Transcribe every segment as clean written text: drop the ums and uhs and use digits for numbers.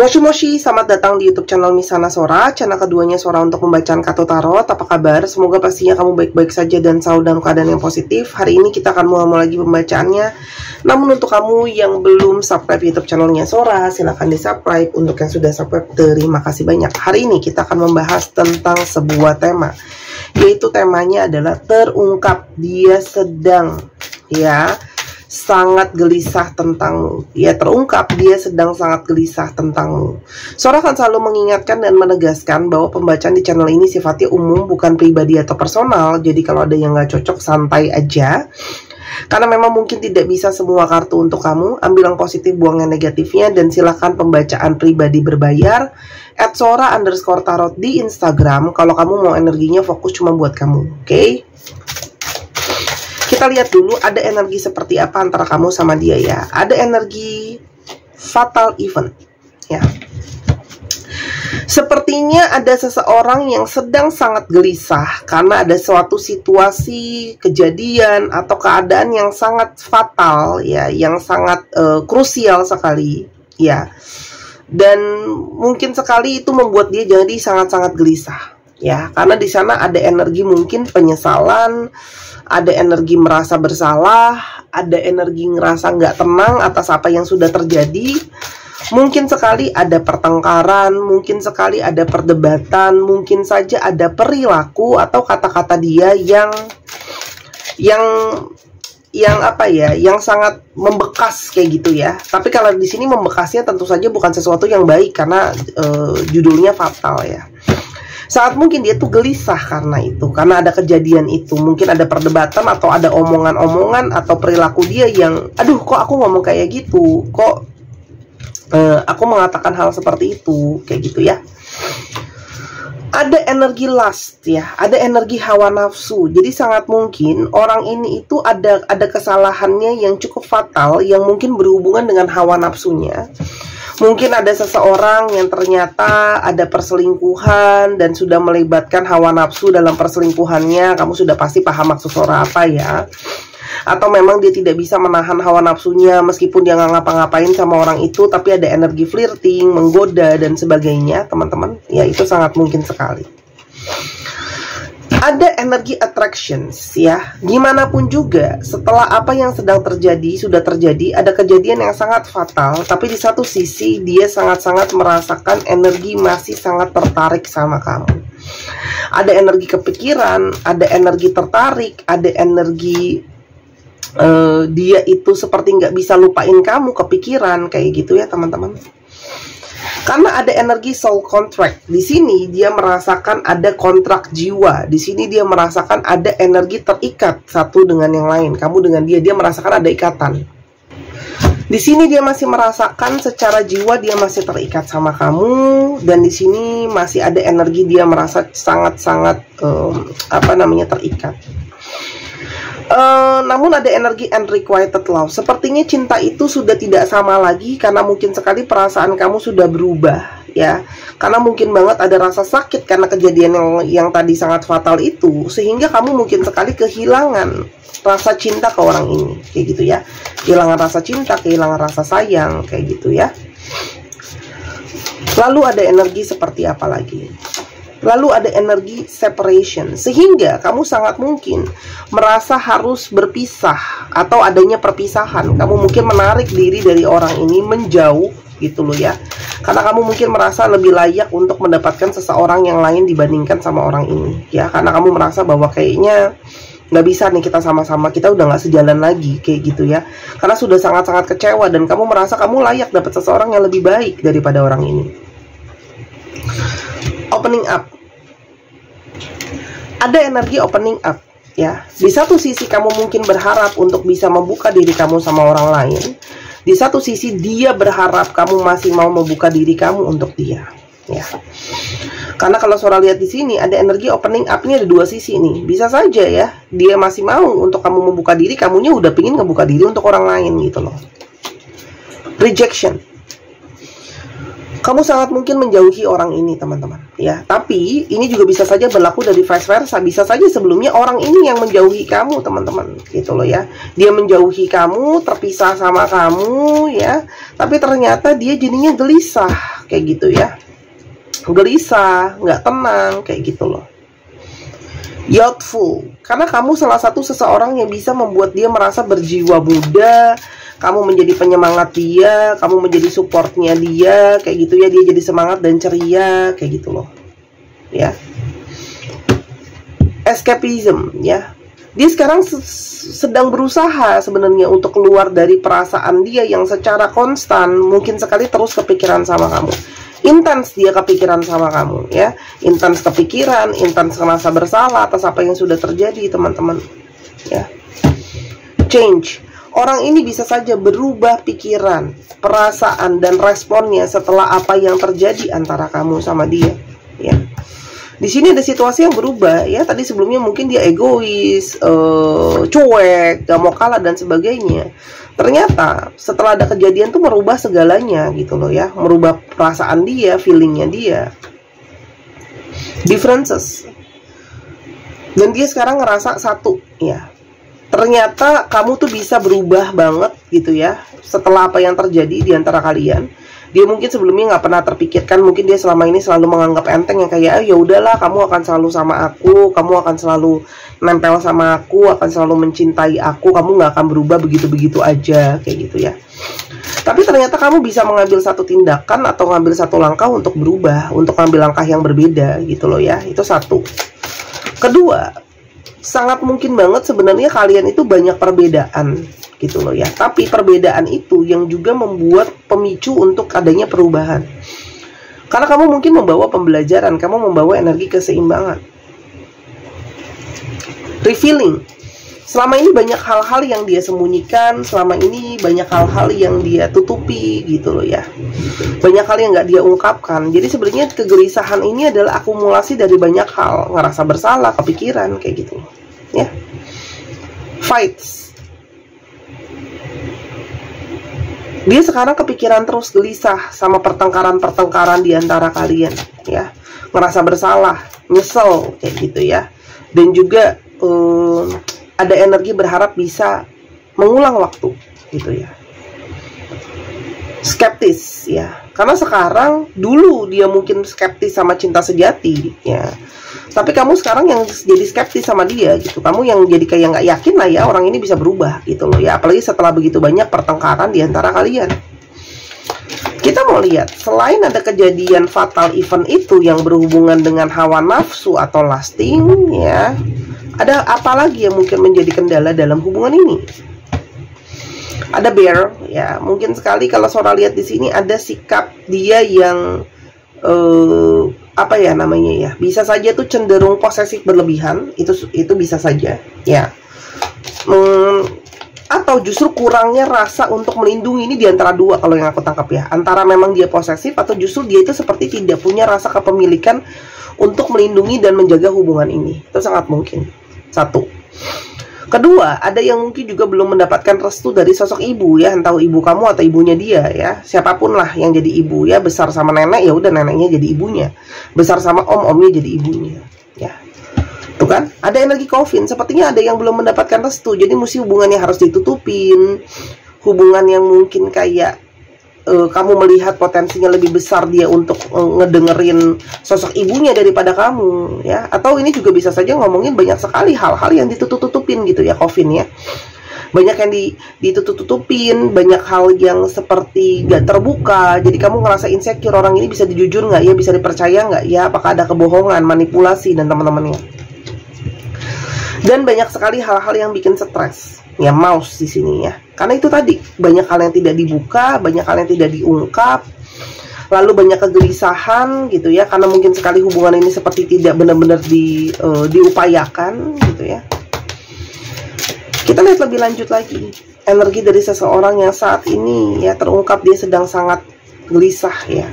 Moshi Moshi, selamat datang di YouTube channel Misana Sora, channel keduanya Sora untuk membacaan kartu tarot. Apa kabar? Semoga pastinya kamu baik-baik saja dan selalu dalam keadaan yang positif. Hari ini kita akan mulai lagi pembacaannya. Namun untuk kamu yang belum subscribe YouTube channelnya Sora, silahkan di subscribe. Untuk yang sudah subscribe, terima kasih banyak. Hari ini kita akan membahas tentang sebuah tema, yaitu temanya adalah terungkap. Dia sedang sangat gelisah tentang, terungkap dia sedang sangat gelisah tentangmu. Sora akan selalu mengingatkan dan menegaskan bahwa pembacaan di channel ini sifatnya umum, bukan pribadi atau personal. Jadi kalau ada yang gak cocok, santai aja. Karena memang mungkin tidak bisa semua kartu untuk kamu. Ambil yang positif, buang yang negatifnya. Dan silahkan pembacaan pribadi berbayar @sora_tarot di Instagram kalau kamu mau energinya fokus cuma buat kamu. Oke? Kita lihat dulu ada energi seperti apa antara kamu sama dia ya. Ada energi fatal event ya. Sepertinya ada seseorang yang sedang sangat gelisah karena ada suatu situasi, kejadian atau keadaan yang sangat fatal ya, yang sangat krusial sekali ya. Dan mungkin sekali itu membuat dia jadi sangat-sangat gelisah ya, karena di sana ada energi mungkin penyesalan, ada energi merasa bersalah, ada energi ngerasa nggak tenang atas apa yang sudah terjadi. Mungkin sekali ada pertengkaran, mungkin sekali ada perdebatan, mungkin saja ada perilaku atau kata-kata dia yang sangat membekas kayak gitu ya. Tapi kalau di sini membekasnya tentu saja bukan sesuatu yang baik karena judulnya fatal ya. Saat mungkin dia tuh gelisah karena itu, karena ada kejadian itu. Mungkin ada perdebatan atau ada omongan-omongan atau perilaku dia yang, aduh kok aku ngomong kayak gitu, kok aku mengatakan hal seperti itu, kayak gitu ya. Ada energi lust ya, ada energi hawa nafsu. Jadi sangat mungkin orang ini itu ada kesalahannya yang cukup fatal, yang mungkin berhubungan dengan hawa nafsunya. Mungkin ada seseorang yang ternyata ada perselingkuhan dan sudah melibatkan hawa nafsu dalam perselingkuhannya. Kamu sudah pasti paham maksud Sora apa ya. Atau memang dia tidak bisa menahan hawa nafsunya meskipun dia nggak ngapa-ngapain sama orang itu, tapi ada energi flirting, menggoda dan sebagainya teman-teman. Ya itu sangat mungkin sekali. Ada energi attractions ya. Gimana pun juga setelah apa yang sedang terjadi, sudah terjadi, ada kejadian yang sangat fatal. Tapi di satu sisi dia sangat-sangat merasakan energi masih sangat tertarik sama kamu. Ada energi kepikiran, ada energi tertarik, ada energi dia itu seperti nggak bisa lupain kamu, kepikiran kayak gitu ya teman-teman. Karena ada energi soul contract. Di sini dia merasakan ada kontrak jiwa. Di sini dia merasakan ada energi terikat satu dengan yang lain. Kamu dengan dia merasakan ada ikatan. Di sini dia masih merasakan secara jiwa dia masih terikat sama kamu, dan di sini masih ada energi dia merasa sangat-sangat terikat. Namun ada energi unrequited love. Sepertinya cinta itu sudah tidak sama lagi karena mungkin sekali perasaan kamu sudah berubah ya. Karena mungkin banget ada rasa sakit karena kejadian yang tadi sangat fatal itu, sehingga kamu mungkin sekali kehilangan rasa cinta ke orang ini kayak gitu ya. Kehilangan rasa cinta, kehilangan rasa sayang kayak gitu ya. Lalu ada energi seperti apa lagi? Lalu ada energi separation, sehingga kamu sangat mungkin merasa harus berpisah atau adanya perpisahan. Kamu mungkin menarik diri dari orang ini, menjauh gitu loh ya. Karena kamu mungkin merasa lebih layak untuk mendapatkan seseorang yang lain dibandingkan sama orang ini ya. Karena kamu merasa bahwa kayaknya nggak bisa nih kita sama-sama, kita udah nggak sejalan lagi kayak gitu ya. Karena sudah sangat-sangat kecewa dan kamu merasa kamu layak dapat seseorang yang lebih baik daripada orang ini. Opening up. Ada energi opening up ya. Di satu sisi kamu mungkin berharap untuk bisa membuka diri kamu sama orang lain. Di satu sisi dia berharap kamu masih mau membuka diri kamu untuk dia ya. Karena kalau Sora lihat di sini ada energi opening up-nya, ada dua sisi nih. Bisa saja ya dia masih mau untuk kamu membuka diri, kamunya udah pingin ngebuka diri untuk orang lain gitu loh. Rejection. Kamu sangat mungkin menjauhi orang ini teman-teman ya. Tapi ini juga bisa saja berlaku dari vice versa. Bisa saja sebelumnya orang ini yang menjauhi kamu teman-teman gitu loh ya. Dia menjauhi kamu, terpisah sama kamu ya. Tapi ternyata dia jadinya gelisah kayak gitu ya. Gelisah, nggak tenang, kayak gitu loh. Youthful, karena kamu salah satu seseorang yang bisa membuat dia merasa berjiwa muda. Kamu menjadi penyemangat dia, kamu menjadi supportnya dia, kayak gitu ya. Dia jadi semangat dan ceria, kayak gitu loh ya. Escapism ya, dia sekarang sedang berusaha sebenarnya untuk keluar dari perasaan dia yang secara konstan mungkin sekali terus kepikiran sama kamu. Intens dia kepikiran sama kamu ya, intens kepikiran, intens merasa bersalah atas apa yang sudah terjadi, teman-teman ya. Change, orang ini bisa saja berubah pikiran, perasaan, dan responnya setelah apa yang terjadi antara kamu sama dia ya. Di sini ada situasi yang berubah ya. Tadi sebelumnya mungkin dia egois, cuek, gak mau kalah dan sebagainya. Ternyata setelah ada kejadian tuh merubah segalanya gitu loh ya. Merubah perasaan dia, feelingnya dia. Differences. Dan dia sekarang ngerasa satu ya. Ternyata kamu tuh bisa berubah banget gitu ya setelah apa yang terjadi di antara kalian. Dia mungkin sebelumnya nggak pernah terpikirkan, mungkin dia selama ini selalu menganggap enteng yang kayak, ya udahlah, kamu akan selalu sama aku, kamu akan selalu nempel sama aku, akan selalu mencintai aku, kamu nggak akan berubah begitu-begitu aja, kayak gitu ya. Tapi ternyata kamu bisa mengambil satu tindakan atau mengambil satu langkah untuk berubah, untuk mengambil langkah yang berbeda gitu loh ya. Itu satu. Kedua, sangat mungkin banget sebenarnya kalian itu banyak perbedaan gitu loh ya. Tapi perbedaan itu yang juga membuat pemicu untuk adanya perubahan. Karena kamu mungkin membawa pembelajaran, kamu membawa energi keseimbangan. Revealing. Selama ini banyak hal-hal yang dia sembunyikan, selama ini banyak hal-hal yang dia tutupi gitu loh ya. Banyak hal yang nggak dia ungkapkan. Jadi sebenarnya kegelisahan ini adalah akumulasi dari banyak hal, ngerasa bersalah, kepikiran kayak gitu ya. Fights. Dia sekarang kepikiran terus, gelisah sama pertengkaran-pertengkaran di antara kalian ya. Ngerasa bersalah, nyesel kayak gitu ya. Dan juga ada energi berharap bisa mengulang waktu gitu ya. Skeptis ya. Karena sekarang, dulu dia mungkin skeptis sama cinta sejati ya. Tapi kamu sekarang yang jadi skeptis sama dia gitu. Kamu yang jadi kayak nggak yakin lah ya orang ini bisa berubah gitu loh ya. Apalagi setelah begitu banyak pertengkaran di antara kalian. Kita mau lihat, selain ada kejadian fatal event itu yang berhubungan dengan hawa nafsu atau lusting ya, ada apa lagi yang mungkin menjadi kendala dalam hubungan ini? Ada bear ya. Mungkin sekali kalau Sora lihat di sini ada sikap dia yang apa ya namanya ya, bisa saja tuh cenderung posesif berlebihan, itu bisa saja ya. Atau justru kurangnya rasa untuk melindungi, ini diantara dua kalau yang aku tangkap ya. Antara memang dia posesif atau justru dia itu seperti tidak punya rasa kepemilikan untuk melindungi dan menjaga hubungan ini. Itu sangat mungkin. Satu. Kedua, ada yang mungkin juga belum mendapatkan restu dari sosok ibu ya, entah ibu kamu atau ibunya dia ya. Siapapun lah yang jadi ibu ya, besar sama nenek ya udah neneknya jadi ibunya. Besar sama omnya jadi ibunya ya. Tuh kan, ada energi coffin, sepertinya ada yang belum mendapatkan restu. Jadi mesti hubungannya harus ditutupin. Hubungan yang mungkin kayak kamu melihat potensinya lebih besar dia untuk ngedengerin sosok ibunya daripada kamu ya. Atau ini juga bisa saja ngomongin banyak sekali hal-hal yang ditutup-tutupin gitu ya, coffin ya. Banyak yang ditutup-tutupin, banyak hal yang seperti gak terbuka. Jadi kamu ngerasa insecure, orang ini bisa dijujur nggak ya, bisa dipercaya nggak ya, apakah ada kebohongan, manipulasi dan teman-temannya. Dan banyak sekali hal-hal yang bikin stres ya, mouse di sini ya. Karena itu tadi, banyak hal yang tidak dibuka, banyak hal yang tidak diungkap, lalu banyak kegelisahan gitu ya, karena mungkin sekali hubungan ini seperti tidak benar-benar diupayakan gitu ya. Kita lihat lebih lanjut lagi, energi dari seseorang yang saat ini ya terungkap dia sedang sangat gelisah ya.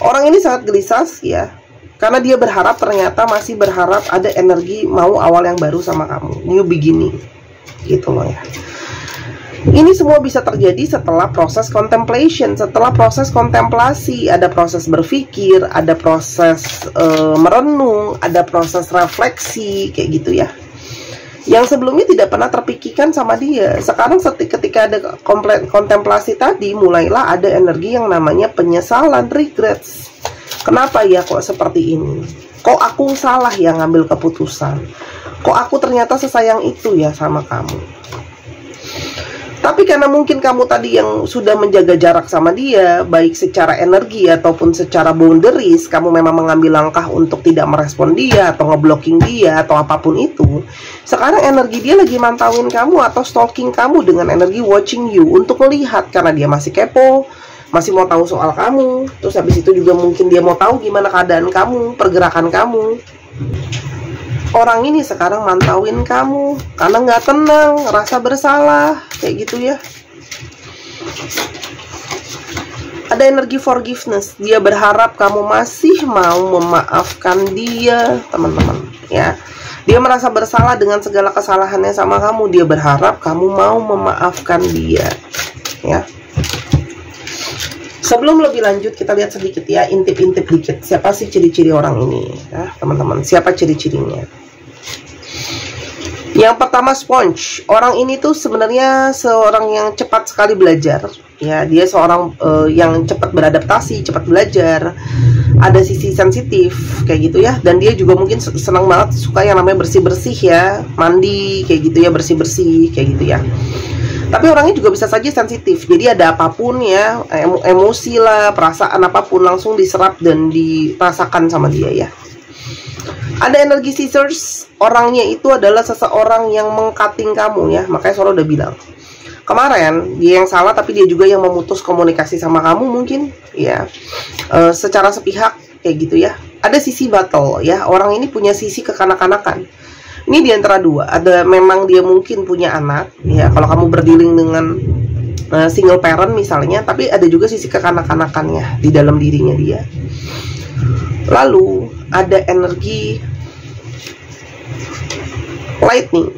Orang ini sangat gelisah ya, karena dia berharap, ternyata masih berharap ada energi mau awal yang baru sama kamu, new beginning gitu loh ya. Ini semua bisa terjadi setelah proses contemplation, setelah proses kontemplasi. Ada proses berpikir, ada proses merenung, ada proses refleksi kayak gitu ya, yang sebelumnya tidak pernah terpikirkan sama dia. Sekarang ketika ketika ada kontemplasi tadi, mulailah ada energi yang namanya penyesalan, regrets. Kenapa ya kok seperti ini? Kok aku salah ya ngambil keputusan? Kok aku ternyata sesayang itu ya sama kamu? Tapi karena mungkin kamu tadi yang sudah menjaga jarak sama dia, baik secara energi ataupun secara boundaries, kamu memang mengambil langkah untuk tidak merespon dia, atau ngeblocking dia, atau apapun itu. Sekarang energi dia lagi mantauin kamu atau stalking kamu dengan energi watching you, untuk melihat, karena dia masih kepo, masih mau tahu soal kamu. Terus habis itu juga mungkin dia mau tahu gimana keadaan kamu, pergerakan kamu. Orang ini sekarang mantauin kamu karena nggak tenang, rasa bersalah, kayak gitu ya. Ada energi forgiveness, dia berharap kamu masih mau memaafkan dia, teman-teman, ya. Dia merasa bersalah dengan segala kesalahannya sama kamu, dia berharap kamu mau memaafkan dia, ya. Sebelum lebih lanjut, kita lihat sedikit ya, intip-intip dikit. Siapa sih ciri-ciri orang ini, ya, teman-teman? Siapa ciri-cirinya? Yang pertama, sponge. Orang ini tuh sebenarnya seorang yang cepat sekali belajar. Ya, dia seorang yang cepat beradaptasi, cepat belajar. Ada sisi sensitif kayak gitu ya. Dan dia juga mungkin senang banget, suka yang namanya bersih-bersih ya, mandi kayak gitu ya, bersih-bersih kayak gitu ya. Tapi orangnya juga bisa saja sensitif. Jadi ada apapun ya, emosi lah, perasaan apapun langsung diserap dan dirasakan sama dia ya. Ada energi scissors. Orangnya itu adalah seseorang yang mengcutting kamu ya. Makanya Sora udah bilang kemarin dia yang salah, tapi dia juga yang memutus komunikasi sama kamu mungkin ya, secara sepihak kayak gitu ya. Ada sisi battle ya. Orang ini punya sisi kekanak-kanakan. Ini di antara dua. Ada memang dia mungkin punya anak ya, kalau kamu berdealing dengan single parent misalnya, tapi ada juga sisi kekanak-kanakannya di dalam dirinya dia. Lalu ada energi lightning.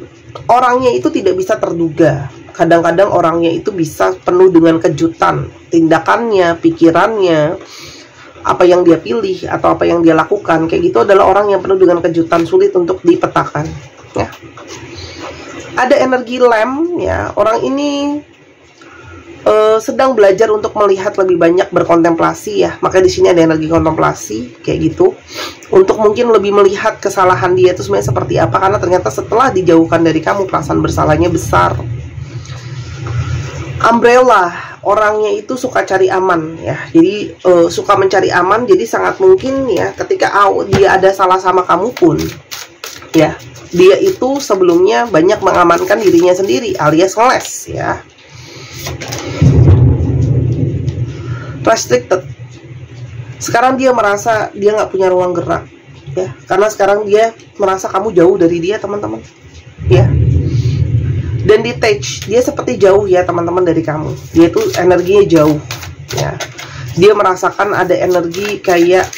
Orangnya itu tidak bisa terduga. Kadang-kadang orangnya itu bisa penuh dengan kejutan. Tindakannya, pikirannya, apa yang dia pilih atau apa yang dia lakukan, kayak gitu adalah orang yang penuh dengan kejutan, sulit untuk dipetakan ya. Ada energi lamb ya. Orang ini sedang belajar untuk melihat lebih banyak, berkontemplasi ya. Makanya di sini ada energi kontemplasi kayak gitu, untuk mungkin lebih melihat kesalahan dia itu sebenarnya seperti apa, karena ternyata setelah dijauhkan dari kamu, perasaan bersalahnya besar. Umbrella, orangnya itu suka cari aman ya. Jadi suka mencari aman. Jadi sangat mungkin ya, ketika dia ada salah sama kamu pun ya, dia itu sebelumnya banyak mengamankan dirinya sendiri, alias ngeles ya. Restricted. Sekarang dia merasa dia nggak punya ruang gerak ya, karena sekarang dia merasa kamu jauh dari dia, teman-teman ya. Dan detach, dia seperti jauh ya teman-teman dari kamu. Dia tuh energinya jauh ya. Dia merasakan ada energi kayak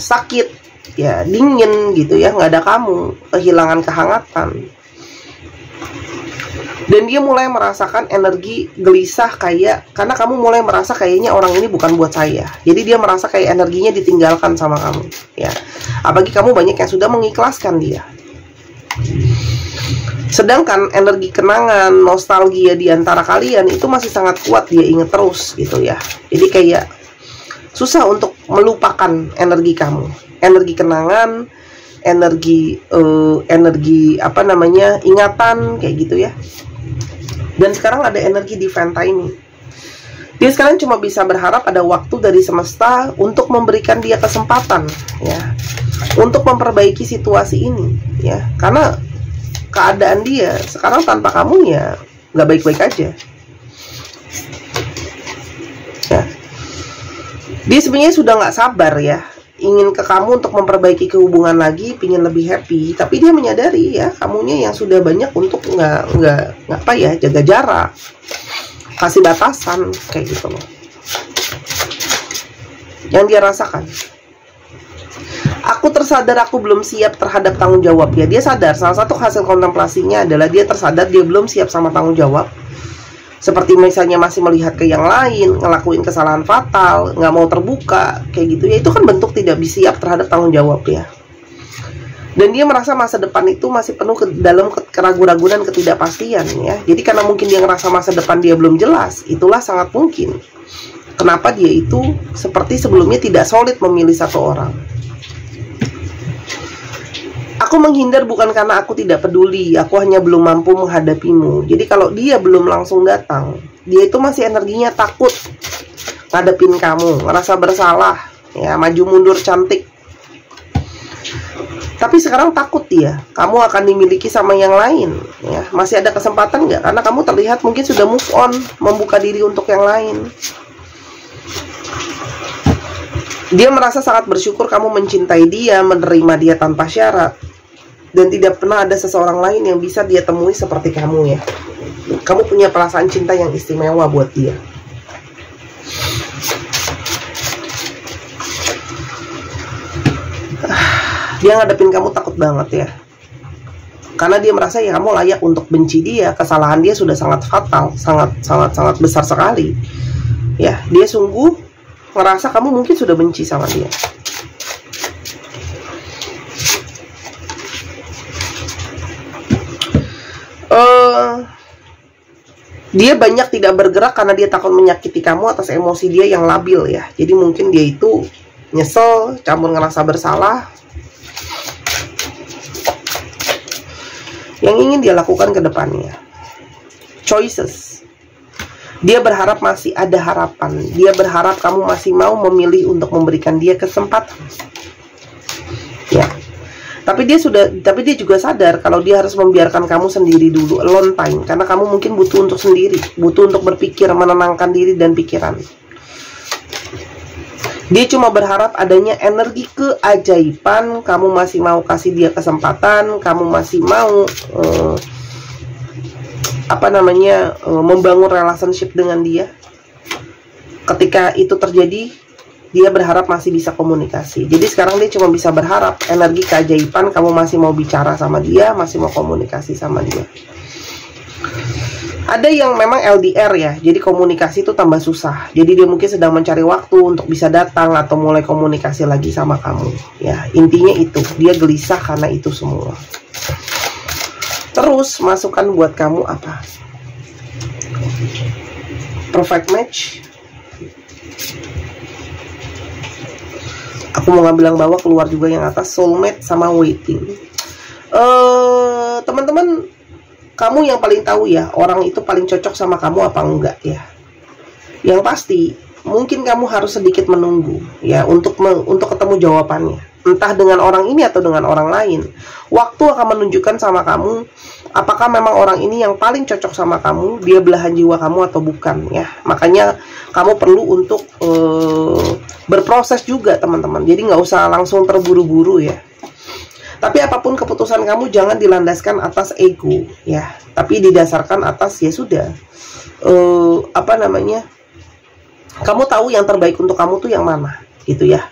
sakit ya, dingin gitu ya, nggak ada kamu, kehilangan kehangatan. Dan dia mulai merasakan energi gelisah, kayak karena kamu mulai merasa kayaknya orang ini bukan buat saya. Jadi dia merasa kayak energinya ditinggalkan sama kamu ya. Apalagi kamu banyak yang sudah mengikhlaskan dia. Sedangkan energi kenangan, nostalgia di antara kalian itu masih sangat kuat, dia inget terus gitu ya. Jadi kayak susah untuk melupakan energi kamu. Energi kenangan, energi apa namanya, ingatan kayak gitu ya. Dan sekarang ada energi divine timing. Dia sekarang cuma bisa berharap ada waktu dari semesta untuk memberikan dia kesempatan ya, untuk memperbaiki situasi ini ya. Karena keadaan dia sekarang tanpa kamu ya nggak baik-baik aja ya. Dia sebenarnya sudah nggak sabar ya, ingin ke kamu untuk memperbaiki kehubungan lagi, pingin lebih happy. Tapi dia menyadari ya, kamunya yang sudah banyak untuk nggak apa ya, jaga jarak, kasih batasan kayak gitu loh. Yang dia rasakan, aku tersadar aku belum siap terhadap tanggung jawab ya. Dia sadar, salah satu hasil kontemplasinya adalah dia tersadar dia belum siap sama tanggung jawab. Seperti misalnya masih melihat ke yang lain, ngelakuin kesalahan fatal, nggak mau terbuka, kayak gitu ya. Itu kan bentuk tidak siap terhadap tanggung jawab ya. Dan dia merasa masa depan itu masih penuh dalam keraguan-raguan dan ketidakpastian ya. Jadi karena mungkin dia ngerasa masa depan dia belum jelas, itulah sangat mungkin kenapa dia itu seperti sebelumnya tidak solid memilih satu orang. Aku menghindar bukan karena aku tidak peduli, aku hanya belum mampu menghadapimu. Jadi kalau dia belum langsung datang, dia itu masih energinya takut ngadepin kamu, ngerasa bersalah ya, maju mundur cantik. Tapi sekarang takut dia, kamu akan dimiliki sama yang lain ya. Masih ada kesempatan nggak? Karena kamu terlihat mungkin sudah move on, membuka diri untuk yang lain. Dia merasa sangat bersyukur kamu mencintai dia, menerima dia tanpa syarat. Dan tidak pernah ada seseorang lain yang bisa dia temui seperti kamu ya. Kamu punya perasaan cinta yang istimewa buat dia. Dia ngadepin kamu takut banget ya. Karena dia merasa ya kamu layak untuk benci dia. Kesalahan dia sudah sangat fatal, sangat besar sekali. Ya, dia sungguh ngerasa kamu mungkin sudah benci sama dia. Dia banyak tidak bergerak karena dia takut menyakiti kamu atas emosi dia yang labil ya. Jadi mungkin dia itu nyesel, campur ngerasa bersalah. Yang ingin dia lakukan ke depannya, choices. Dia berharap masih ada harapan. Dia berharap kamu masih mau memilih untuk memberikan dia kesempatan. Ya. Tapi dia juga sadar kalau dia harus membiarkan kamu sendiri dulu, alone time, karena kamu mungkin butuh untuk sendiri, butuh untuk berpikir, menenangkan diri dan pikiran. Dia cuma berharap adanya energi keajaiban, kamu masih mau kasih dia kesempatan, kamu masih mau membangun relationship dengan dia. Ketika itu terjadi, dia berharap masih bisa komunikasi. Jadi sekarang dia cuma bisa berharap energi keajaiban, kamu masih mau bicara sama dia, masih mau komunikasi sama dia. Ada yang memang LDR ya, jadi komunikasi itu tambah susah. Jadi dia mungkin sedang mencari waktu untuk bisa datang atau mulai komunikasi lagi sama kamu. Ya, intinya itu, dia gelisah karena itu semua. Terus masukan buat kamu apa? Perfect match. Aku mau ngambil yang bawah, keluar juga yang atas, soulmate sama waiting. Teman-teman, kamu yang paling tahu ya, orang itu paling cocok sama kamu apa enggak ya. Yang pasti, mungkin kamu harus sedikit menunggu ya untuk ketemu jawabannya. Entah dengan orang ini atau dengan orang lain. Waktu akan menunjukkan sama kamu apakah memang orang ini yang paling cocok sama kamu, dia belahan jiwa kamu atau bukan ya. Makanya kamu perlu untuk berproses juga teman-teman. Jadi nggak usah langsung terburu-buru ya. Tapi apapun keputusan kamu jangan dilandaskan atas ego ya, tapi didasarkan atas ya sudah kamu tahu yang terbaik untuk kamu tuh yang mana gitu ya.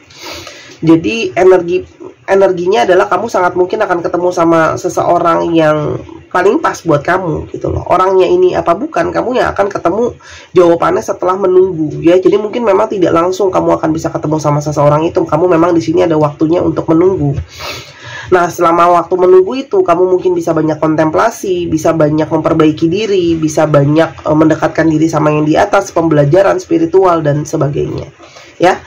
Jadi energinya adalah kamu sangat mungkin akan ketemu sama seseorang yang paling pas buat kamu gitu loh. Orangnya ini apa bukan, kamu yang akan ketemu jawabannya setelah menunggu ya. Jadi mungkin memang tidak langsung kamu akan bisa ketemu sama seseorang itu. Kamu memang di sini ada waktunya untuk menunggu. Nah, selama waktu menunggu itu, kamu mungkin bisa banyak kontemplasi, bisa banyak memperbaiki diri, bisa banyak mendekatkan diri sama yang di atas, pembelajaran spiritual, dan sebagainya. Ya.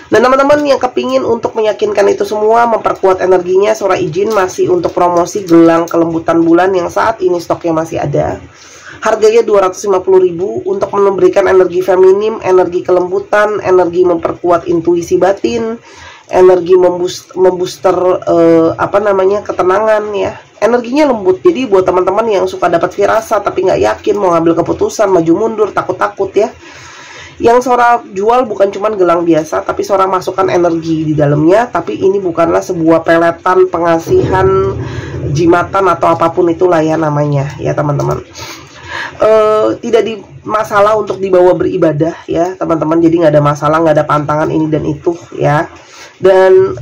Dan teman-teman yang kepingin untuk meyakinkan itu semua, memperkuat energinya, Sora izin masih untuk promosi gelang kelembutan bulan yang saat ini stoknya masih ada. Harganya 250.000 untuk memberikan energi feminim, energi kelembutan, energi memperkuat intuisi batin, energi membooster ketenangan ya. Energinya lembut. Jadi buat teman-teman yang suka dapat firasat tapi nggak yakin mau ngambil keputusan, maju mundur, takut-takut ya. Yang Sora jual bukan cuma gelang biasa, tapi Sora masukkan energi di dalamnya. Tapi ini bukanlah sebuah peletan, pengasihan, jimatan atau apapun itulah ya namanya ya teman-teman. Tidak masalah untuk dibawa beribadah ya teman-teman. Jadi nggak ada masalah, nggak ada pantangan ini dan itu ya. Dan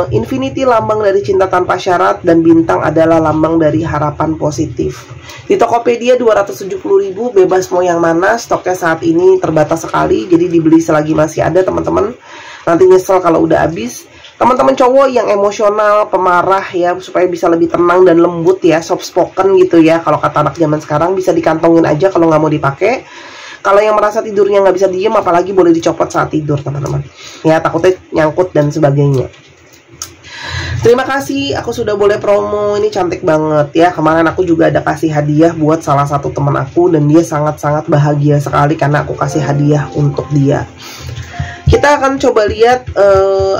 Infinity lambang dari cinta tanpa syarat, dan bintang adalah lambang dari harapan positif. Di Tokopedia 270.000, bebas mau yang mana. Stoknya saat ini terbatas sekali, jadi dibeli selagi masih ada teman-teman. Nanti nyesel kalau udah habis. Teman-teman cowok yang emosional, pemarah ya, supaya bisa lebih tenang dan lembut ya, soft spoken gitu ya. Kalau kata anak zaman sekarang bisa dikantongin aja kalau nggak mau dipakai. Kalau yang merasa tidurnya nggak bisa diem, apalagi boleh dicopot saat tidur teman-teman. Ya takutnya nyangkut dan sebagainya. Terima kasih, aku sudah boleh promo. Ini cantik banget ya. Kemarin aku juga ada kasih hadiah buat salah satu teman aku, dan dia sangat-sangat bahagia sekali karena aku kasih hadiah untuk dia. Kita akan coba lihat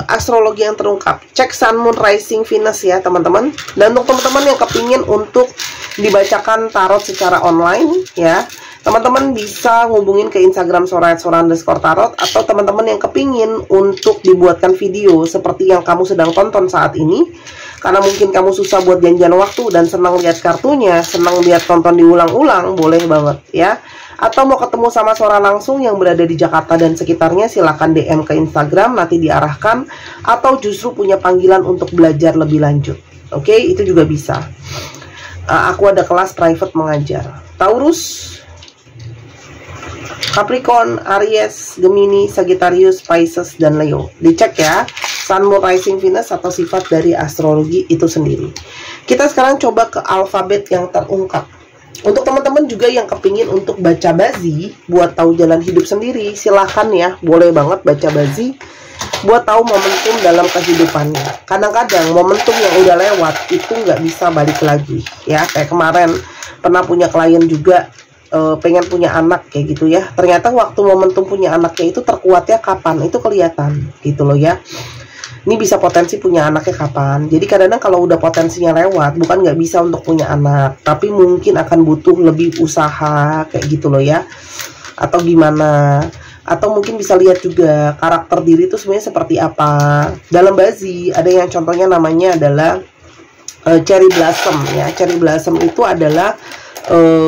astrologi yang terungkap. Cek Sun, Moon, Rising, Venus ya teman-teman. Dan untuk teman-teman yang kepingin untuk dibacakan tarot secara online ya, teman-teman bisa ngubungin ke Instagram @sora_tarot, atau teman-teman yang kepingin untuk dibuatkan video seperti yang kamu sedang tonton saat ini, karena mungkin kamu susah buat janjian waktu dan senang lihat kartunya, senang lihat tonton diulang-ulang, boleh banget ya. Atau mau ketemu sama Sora langsung yang berada di Jakarta dan sekitarnya, silahkan DM ke Instagram, nanti diarahkan. Atau justru punya panggilan untuk belajar lebih lanjut, oke, itu juga bisa. Aku ada kelas private mengajar. Taurus, Capricorn, Aries, Gemini, Sagittarius, Pisces, dan Leo. Dicek ya, Sun, Moon, Rising, Venus atau sifat dari astrologi itu sendiri. Kita sekarang coba ke alfabet yang terungkap. Untuk teman-teman juga yang kepingin untuk baca bazi, buat tahu jalan hidup sendiri, silahkan ya, boleh banget baca bazi, buat tahu momentum dalam kehidupannya. Kadang-kadang momentum yang udah lewat itu nggak bisa balik lagi ya. Kayak kemarin pernah punya klien juga, pengen punya anak kayak gitu ya, ternyata waktu momentum punya anaknya itu terkuatnya kapan, itu kelihatan gitu loh ya. Ini bisa potensi punya anaknya kapan. Jadi kadang-kadang kalau udah potensinya lewat, bukan nggak bisa untuk punya anak, tapi mungkin akan butuh lebih usaha kayak gitu loh ya, atau gimana. Atau mungkin bisa lihat juga karakter diri itu sebenarnya seperti apa. Dalam bazi ada yang contohnya namanya adalah cherry blossom ya. Cherry blossom itu adalah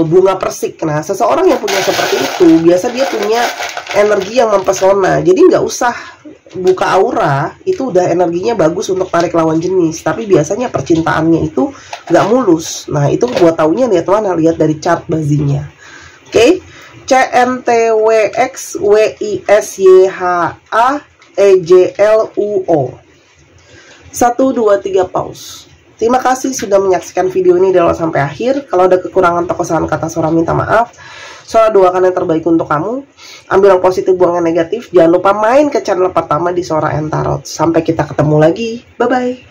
bunga persik. Nah, seseorang yang punya seperti itu biasa dia punya energi yang mempesona. Jadi nggak usah buka aura, itu udah energinya bagus untuk tarik lawan jenis. Tapi biasanya percintaannya itu nggak mulus. Nah, itu buat taunya lihat mana, lihat dari chart bazinya. Oke, CNTWXWISYHAEJLUO 1, 2, 3 pause. Terima kasih sudah menyaksikan video ini dari awal sampai akhir. Kalau ada kekurangan atau kesalahan kata, Sora minta maaf. Sora doakan yang terbaik untuk kamu. Ambil yang positif, buang yang negatif. Jangan lupa main ke channel pertama di Sora and Tarot. Sampai kita ketemu lagi. Bye-bye.